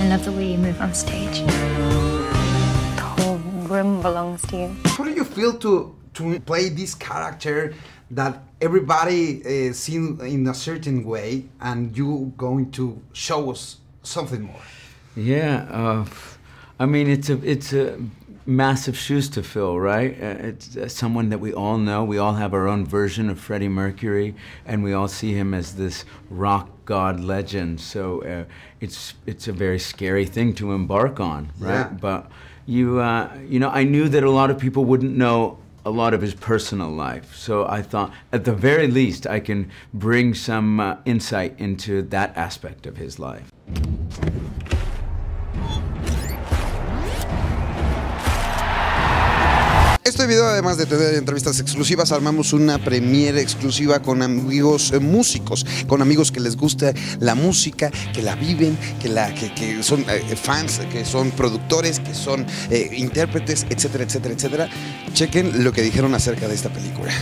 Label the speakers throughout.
Speaker 1: I love the way you move on stage. The whole room belongs to you.
Speaker 2: How do you feel to play this character that everybody sees in a certain way, and you going to show us something more?
Speaker 3: Yeah, I mean, it's a massive shoes to fill, right? It's someone that we all know. We all have our own version of Freddie Mercury, and we all see him as this rock god legend. So it's a very scary thing to embark on, right?
Speaker 2: Yeah.
Speaker 3: But you know, I knew that a lot of people wouldn't know a lot of his personal life. So I thought, at the very least, I can bring some insight into that aspect of his life.
Speaker 2: Este video, además de tener entrevistas exclusivas, armamos una premiere exclusiva con amigos músicos, con amigos que les gusta la música, que la viven, que son fans, que son productores, que son intérpretes, etcétera, etcétera, etcétera. Chequen lo que dijeron acerca de esta película.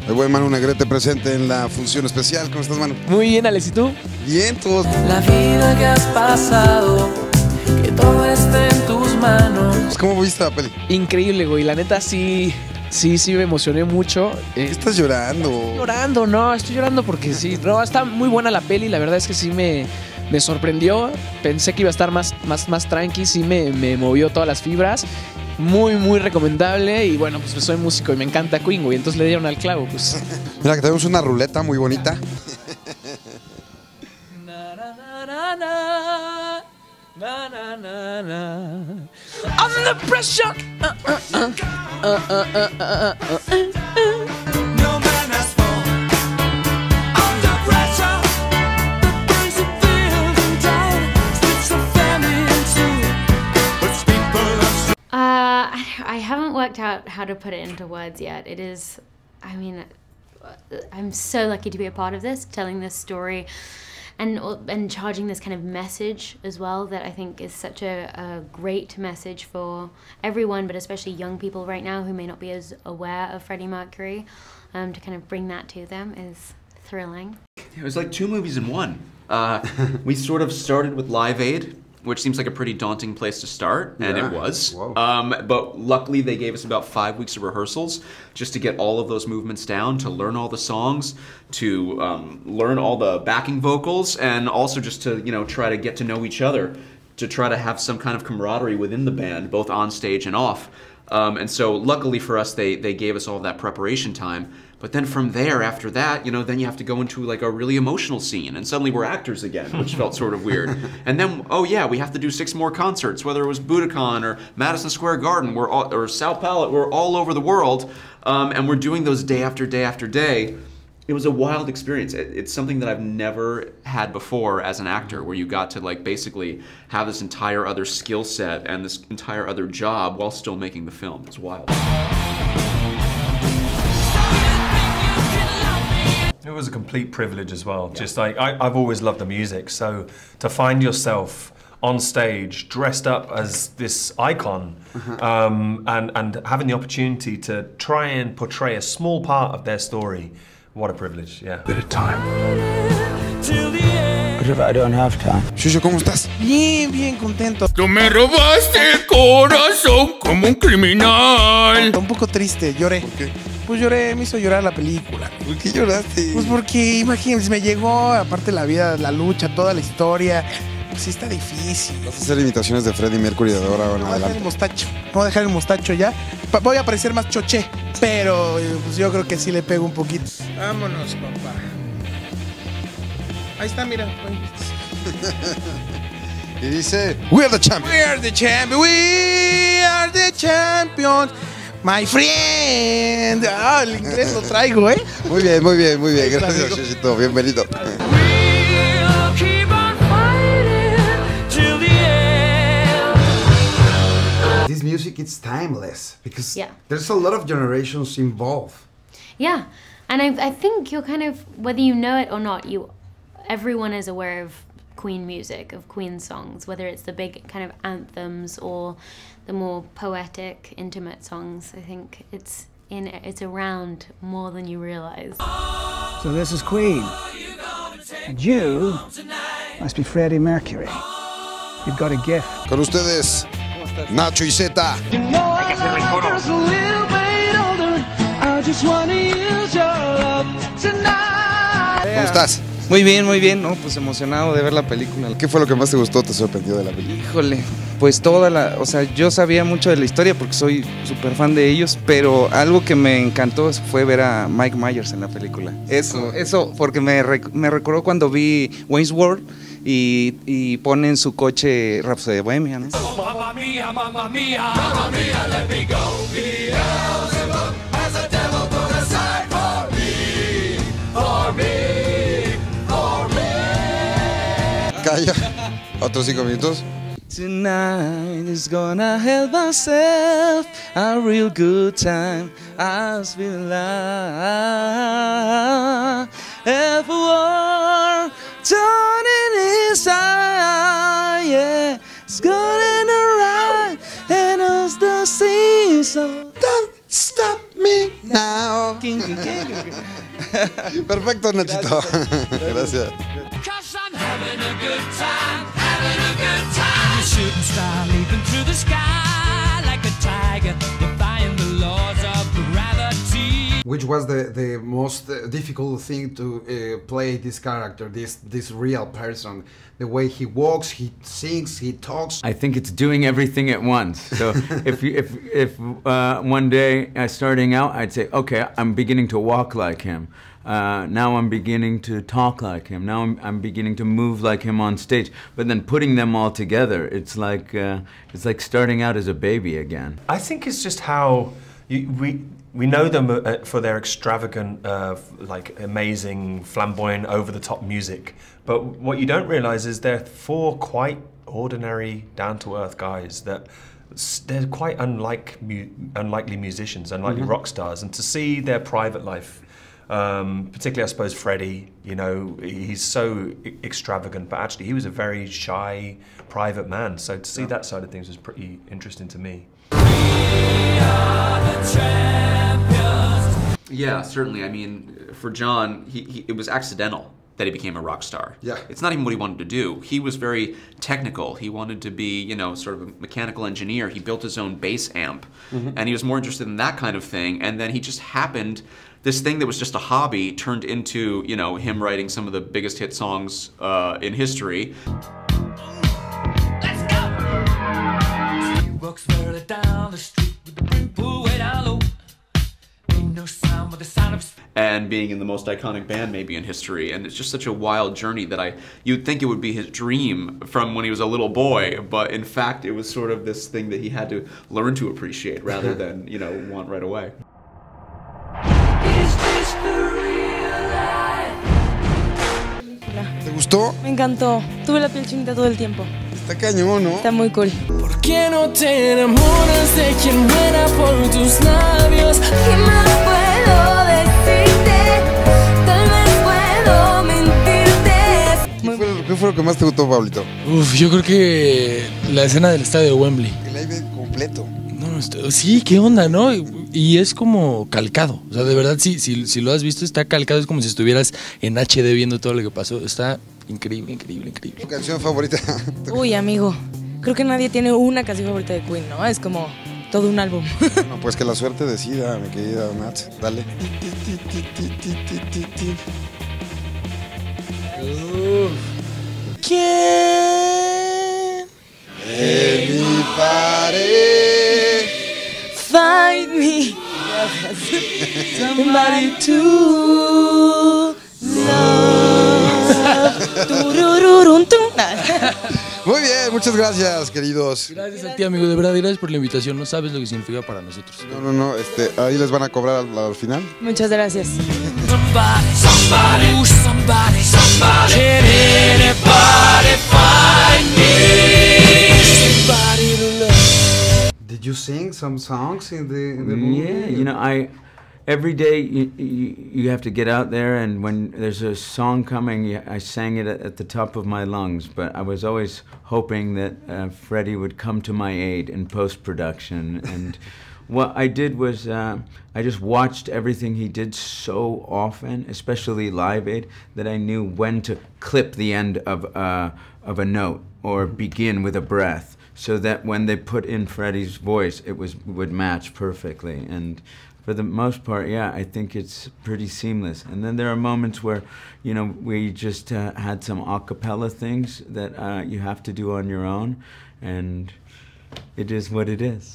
Speaker 2: El buen Manu Negrete presente en la función especial. ¿Cómo estás, Manu?
Speaker 4: Muy bien, Alex, ¿y tú?
Speaker 2: Bien, todos.
Speaker 5: La vida que has pasado, que todo esté en tus manos.
Speaker 2: ¿Cómo viste la peli?
Speaker 4: Increíble, güey. La neta sí me emocioné mucho.
Speaker 2: ¿Qué estás llorando?
Speaker 4: Llorando, no, estoy llorando porque sí. No, está muy buena la peli, la verdad es que sí me sorprendió. Pensé que iba a estar más tranqui, sí me movió todas las fibras. Muy recomendable. Y bueno, pues soy músico y me encanta Queen, güey. Entonces le dieron al clavo, pues.
Speaker 2: Mira que tenemos una ruleta muy bonita.
Speaker 4: Na, na, na, na. Under pressure.
Speaker 5: No man has fallen under pressure. The things that feel them down, splits the family in two. But people are
Speaker 1: I haven't worked out how to put it into words yet. It is, I mean, I'm so lucky to be a part of this, telling this story. And charging this kind of message as well, that I think is such a great message for everyone, but especially young people right now who may not be as aware of Freddie Mercury. To kind of bring that to them is thrilling.
Speaker 6: It was like 2 movies in one. We sort of started with Live Aid, which seems like a pretty daunting place to start, and
Speaker 2: yeah.
Speaker 6: it was.
Speaker 2: Whoa.
Speaker 6: But luckily they gave us about 5 weeks of rehearsals just to get all of those movements down, to learn all the songs, to learn all the backing vocals, and also just to, you know, try to get to know each other, to try to have some kind of camaraderie within the band, both on stage and off. And so luckily for us, they gave us all that preparation time. But then from there, after that, you know, then you have to go into like a really emotional scene, and suddenly we're actors again, which felt sort of weird. And then, oh yeah, we have to do 6 more concerts, whether it was Budokan or Madison Square Garden, or Sao Paulo, we're all over the world, and we're doing those day after day after day. It was a wild experience. It's something that I've never had before as an actor, where you got to like basically have this entire other skill set and this entire other job while still making the film. It's wild.
Speaker 7: It was a complete privilege as well. Yeah. Just like I've always loved the music, so to find yourself on stage dressed up as this icon, and having the opportunity to try and portray a small part of their story, what a privilege! Yeah.
Speaker 8: Bit of time. What if I don't have time?
Speaker 2: Shusho, ¿cómo estás?
Speaker 4: Bien contento.
Speaker 9: Tú me robaste el corazón como un criminal.
Speaker 4: Un poco triste, lloré.
Speaker 2: ¿Por qué?
Speaker 4: Pues lloré, me hizo llorar la película.
Speaker 2: ¿Por qué lloraste?
Speaker 4: Pues porque, imagínense, me llegó, aparte la vida, la lucha, toda la historia. Pues sí está difícil.
Speaker 2: Vas a hacer imitaciones de Freddie Mercury de ahora en
Speaker 4: No voy a dejar
Speaker 2: adelante.
Speaker 4: el mostacho. No voy a dejar el mostacho ya. Voy a parecer más choché, pero pues yo creo que sí le pego un poquito. Vámonos, papá. Ahí está, mira.
Speaker 2: Y dice, We are the champions.
Speaker 4: We are the champions. We are the champions. My friend. Ah, el inglés lo traigo, ¿eh?
Speaker 2: Muy bien, muy bien, muy bien.
Speaker 4: Gracias,
Speaker 2: Gracias, Shushito. Bienvenido.
Speaker 5: we'll keep on fighting till the end.
Speaker 2: This music is timeless because
Speaker 1: Yeah.
Speaker 2: there's a lot of generations involved.
Speaker 1: Yeah, and I think you're kind of, whether you know it or not, everyone is aware of Queen music, of Queen songs, whether it's the big kind of anthems or the more poetic, intimate songs. I think it's around more than you realize.
Speaker 8: So this is Queen. And you must be Freddie Mercury. You've got a gift.
Speaker 2: Con ustedes, Nacho y Zeta. ¿Cómo estás?
Speaker 10: Muy bien, ¿no? Pues emocionado de ver la película.
Speaker 2: ¿Qué fue lo que más te gustó, te sorprendió de la película?
Speaker 10: Híjole, pues o sea, yo sabía mucho de la historia porque soy súper fan de ellos, pero algo que me encantó fue ver a Mike Myers en la película. Eso, porque me recordó cuando vi Wayne's World y pone en su coche Rapsodia Bohemia, ¿no?
Speaker 5: Mamma mia, mamma mia, mamma mia, let me go. Beelzebub has a devil put aside for me, for me, for me.
Speaker 2: Calla. ¿Otros 5 minutos?
Speaker 10: Tonight is gonna have myself a real good time. I feel like if war turning inside, yeah, it's going alright, and us the season.
Speaker 2: Don't stop me now. Perfecto, Nachito. Gracias.
Speaker 5: 'Cause I'm having a good time, having a good time. A shooting star leaping through the sky like a tiger, defying the laws of gravity.
Speaker 11: Which was the most difficult thing to play this character, this real person, the way he walks, he sings, he talks.
Speaker 3: I think it's doing everything at once. So if one day starting out, I'd say, okay, I'm beginning to walk like him. Now I'm beginning to talk like him. Now I'm beginning to move like him on stage. But then putting them all together, it's like starting out as a baby again.
Speaker 7: I think it's just how we know them for their extravagant, like amazing, flamboyant, over-the-top music. But what you don't realize is they're 4 quite ordinary, down-to-earth guys that they're quite unlikely musicians, unlikely rock stars. And to see their private life, particularly I suppose Freddie, you know, he's so extravagant, but actually he was a very shy, private man. So to see that side of things was pretty interesting to me.
Speaker 6: Yeah, certainly. I mean, for John, it was accidental that he became a rock star.
Speaker 2: Yeah.
Speaker 6: It's not even what he wanted to do. He was very technical. He wanted to be, you know, sort of a mechanical engineer. He built his own bass amp, and he was more interested in that kind of thing. And then he just happened, this thing that was just a hobby turned into, you know, him writing some of the biggest hit songs in history.
Speaker 5: Let's go! He walks further down the street with the brim pulled way down low. Ain't no sound but the sound of...
Speaker 6: And being in the most iconic band maybe in history, and it's just such a wild journey that you'd think it would be his dream from when he was a little boy, but in fact it was sort of this thing that he had to learn to appreciate rather than, you know, want right away.
Speaker 5: Is this the real life?
Speaker 2: ¿Te gustó?
Speaker 12: Me encantó. Tuve la piel chinita todo el tiempo.
Speaker 2: Está cañón, ¿no?
Speaker 12: Está muy cool.
Speaker 5: ¿Por qué no te enamoras de quien muera por tus labios? ¿Qué más puedo decirte? Tal vez puedo mentirte.
Speaker 2: ¿Qué fue lo que más te gustó, Pablito?
Speaker 13: Uf, yo creo que la escena del estadio de Wembley.
Speaker 2: El live completo.
Speaker 13: No, sí, qué onda, ¿no? Y es como calcado. O sea, de verdad, si lo has visto, está calcado. Es como si estuvieras en HD viendo todo lo que pasó. Está increíble.
Speaker 2: ¿Tu canción favorita?
Speaker 12: Uy, amigo. Creo que nadie tiene una canción favorita de Queen, ¿no? Es como todo un álbum.
Speaker 2: No, pues que la suerte decida, mi querida Nat. Dale.
Speaker 12: ¿Quién?
Speaker 2: Everybody.
Speaker 12: Find me. Somebody to love. Turururun, tum.
Speaker 2: Muy bien, muchas gracias, queridos.
Speaker 13: Gracias a ti, amigo, de verdad, gracias por la invitación. No sabes lo que significa para nosotros.
Speaker 2: No, ahí les van a cobrar al final.
Speaker 12: Muchas gracias.
Speaker 5: Somebody. Can anybody find me? Somebody to love.
Speaker 11: Did you sing some songs in the movie?
Speaker 3: Yeah, you know, every day you have to get out there, and when there's a song coming, I sang it at the top of my lungs. But I was always hoping that Freddie would come to my aid in post-production and what I did was I just watched everything he did so often, especially Live Aid, that I knew when to clip the end of a note or begin with a breath, so that when they put in Freddie's voice, it would match perfectly. And for the most part, yeah, I think it's pretty seamless. And then there are moments where, you know, we just had some a cappella things that you have to do on your own, and it is what it is.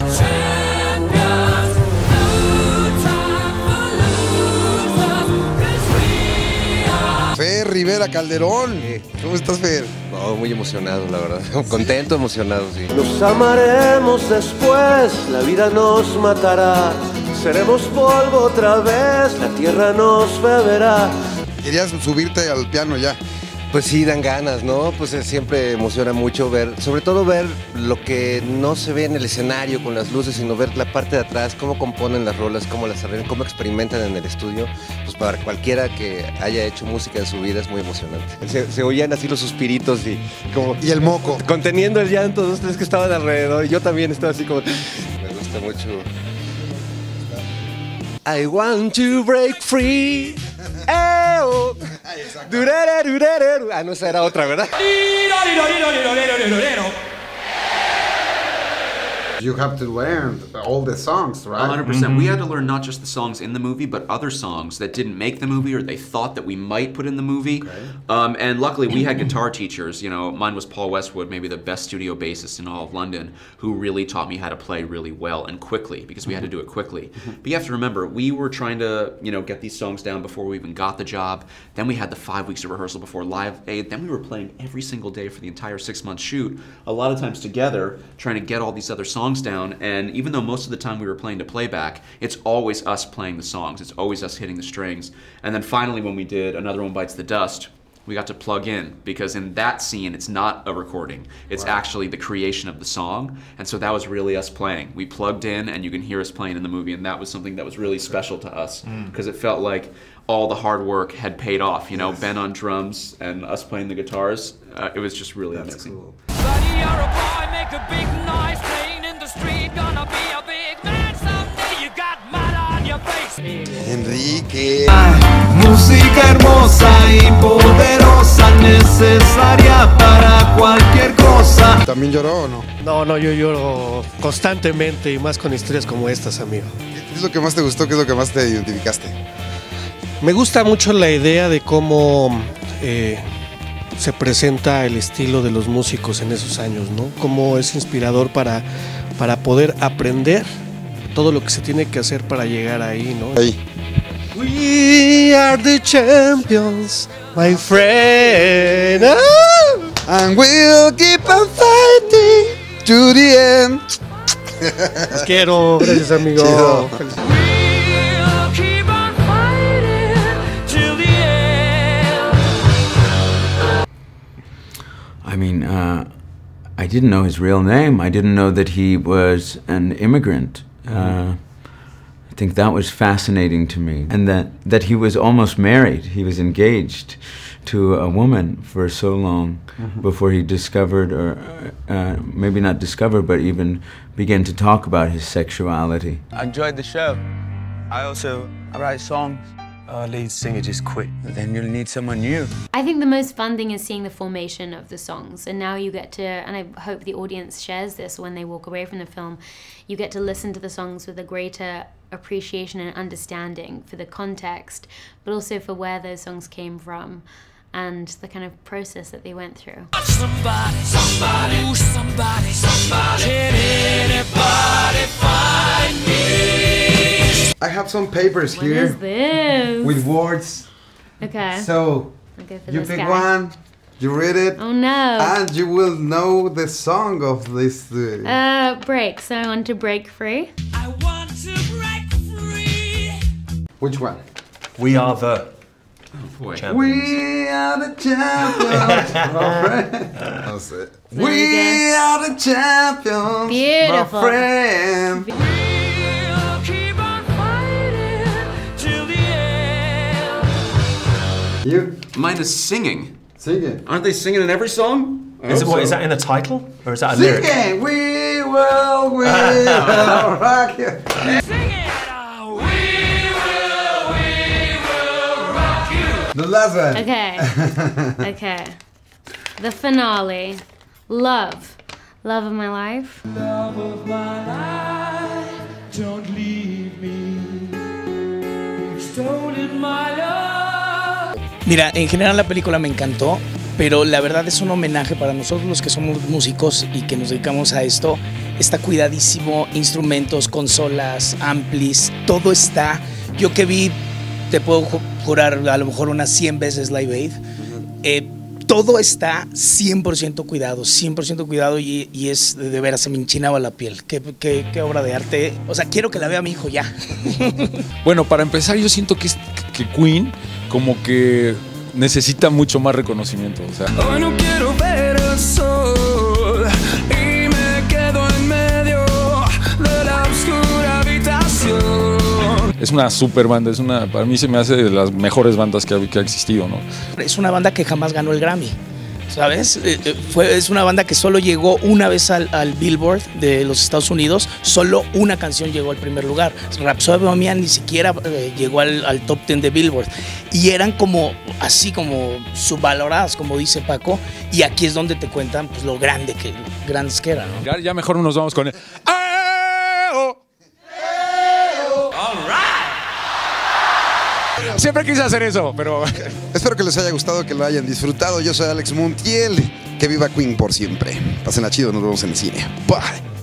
Speaker 2: Fer Rivera Calderón. ¿Cómo estás, Fer?
Speaker 14: No, muy emocionado, la verdad. Contento, emocionado, sí.
Speaker 15: Nos amaremos después, la vida nos matará. Seremos polvo otra vez, la tierra nos beberá.
Speaker 2: Querías subirte al piano ya.
Speaker 14: Pues sí, dan ganas, ¿no? Pues siempre emociona mucho ver, sobre todo ver lo que no se ve en el escenario con las luces, sino ver la parte de atrás, cómo componen las rolas, cómo las arreglan, cómo experimentan en el estudio. Pues para cualquiera que haya hecho música en su vida es muy emocionante. Se oían así los suspiritos y como...
Speaker 2: Y el moco.
Speaker 14: Conteniendo el llanto, dos, tres que estaban alrededor. Y yo también estaba así como... Me gusta mucho. I want to break free. Oh. Ah, no, esa era otra, ¿verdad?
Speaker 11: You have to learn all the songs, right?
Speaker 6: 100%. We had to learn not just the songs in the movie, but other songs that didn't make the movie or they thought that we might put in the movie. Okay. And luckily we had guitar teachers. You know, mine was Paul Westwood, maybe the best studio bassist in all of London, who really taught me how to play really well and quickly, because we had to do it quickly. But you have to remember, we were trying to, you know, get these songs down before we even got the job. Then we had the 5 weeks of rehearsal before Live Aid. Then we were playing every single day for the entire 6-month shoot, a lot of times together, trying to get all these other songs down. And even though most of the time we were playing to playback, it's always us playing the songs. It's always us hitting the strings. And then finally when we did Another One Bites the Dust, we got to plug in, because in that scene it's not a recording. It's actually the creation of the song. And so that was really us playing. We plugged in and you can hear us playing in the movie, and that was something that was really special to us, because it felt like all the hard work had paid off. You know, Ben on drums and us playing the guitars. It was just really amazing. Cool.
Speaker 5: Buddy, you're a boy, make a big noise, playing in the street, gonna be a big man someday. You got mud on your face.
Speaker 2: Enrique.
Speaker 5: Música hermosa y poderosa, necesaria para cualquier cosa.
Speaker 2: ¿También lloró o no?
Speaker 16: No, no, yo lloro constantemente y más con historias como estas, amigo.
Speaker 2: ¿Qué es lo que más te gustó? ¿Qué es lo que más te identificaste?
Speaker 16: Me gusta mucho la idea de cómo se presenta el estilo de los músicos en esos años, ¿no? Cómo es inspirador para poder aprender todo lo que se tiene que hacer para llegar ahí, ¿no?
Speaker 2: Ahí.
Speaker 16: We are the champions, my friend. Oh!
Speaker 2: And we'll keep on fighting to the end.
Speaker 16: Los quiero, gracias, amigo.
Speaker 3: I mean, I didn't know his real name. I didn't know that he was an immigrant. I think that was fascinating to me. And that he was almost married. He was engaged to a woman for so long before he discovered, or maybe not discovered, but even began to talk about his sexuality.
Speaker 17: I enjoyed the show. I also write songs.
Speaker 16: Our lead singer just quit.
Speaker 3: Then you'll need someone new.
Speaker 1: I think the most fun thing is seeing the formation of the songs, and now you get to, and I hope the audience shares this when they walk away from the film, you get to listen to the songs with a greater appreciation and understanding for the context, but also for where those songs came from and the kind of process that they went through.
Speaker 5: Somebody, somebody, somebody, somebody. Can anybody find me?
Speaker 11: I have some papers here.
Speaker 1: What is this?
Speaker 11: With words.
Speaker 1: Okay.
Speaker 11: So, you pick one, you read it.
Speaker 1: Oh no.
Speaker 11: And you will know the song of this.
Speaker 1: Break. So I want to break free.
Speaker 5: I want to break free.
Speaker 11: Which one?
Speaker 7: We are the
Speaker 11: champions. We are the champions. That's it. We are the champions.
Speaker 1: Beautiful.
Speaker 11: My friend.
Speaker 5: We'll keep on fighting till the end.
Speaker 11: You?
Speaker 6: Mine is singing.
Speaker 11: Singing.
Speaker 6: Aren't they singing in every song?
Speaker 7: Is that in the title? Or is that a lyric?
Speaker 11: Singing. We will rock you. The last one.
Speaker 1: Okay. Okay. The finale. Love. Love of my life.
Speaker 5: Love of my life, don't leave me. You've stolen my love.
Speaker 18: Mira, en general la película me encantó, pero la verdad es un homenaje para nosotros los que somos músicos y que nos dedicamos a esto. Está cuidadísimo, instrumentos, consolas, amplis, todo está. Yo que vi, te puedo jurar a lo mejor unas 100 veces Live Aid. Todo está 100% cuidado y es de veras, se me enchinaba la piel. Qué obra de arte. O sea, quiero que la vea mi hijo ya.
Speaker 13: Bueno, para empezar, yo siento que Queen como que necesita mucho más reconocimiento. O sea,
Speaker 5: Hoy no quiero ver el sol y me quedo en medio de la oscura habitación.
Speaker 13: es una super banda, para mí se me hace de las mejores bandas que ha existido, ¿no?
Speaker 18: Es una banda que jamás ganó el Grammy, ¿sabes? Es una banda que solo llegó una vez al Billboard de los Estados Unidos, solo una canción llegó al primer lugar. Rapsodia Bohemia ni siquiera llegó al top 10 de Billboard. Y eran así como subvaloradas, como dice Paco, y aquí es donde te cuentan pues, lo grandes que eran, ¿no?
Speaker 13: Ya mejor nos vamos con el... Siempre quise hacer eso, pero...
Speaker 2: Espero que les haya gustado, que lo hayan disfrutado. Yo soy Alex Montiel. Que viva Queen por siempre. Pásenla chido, nos vemos en el cine. Bye.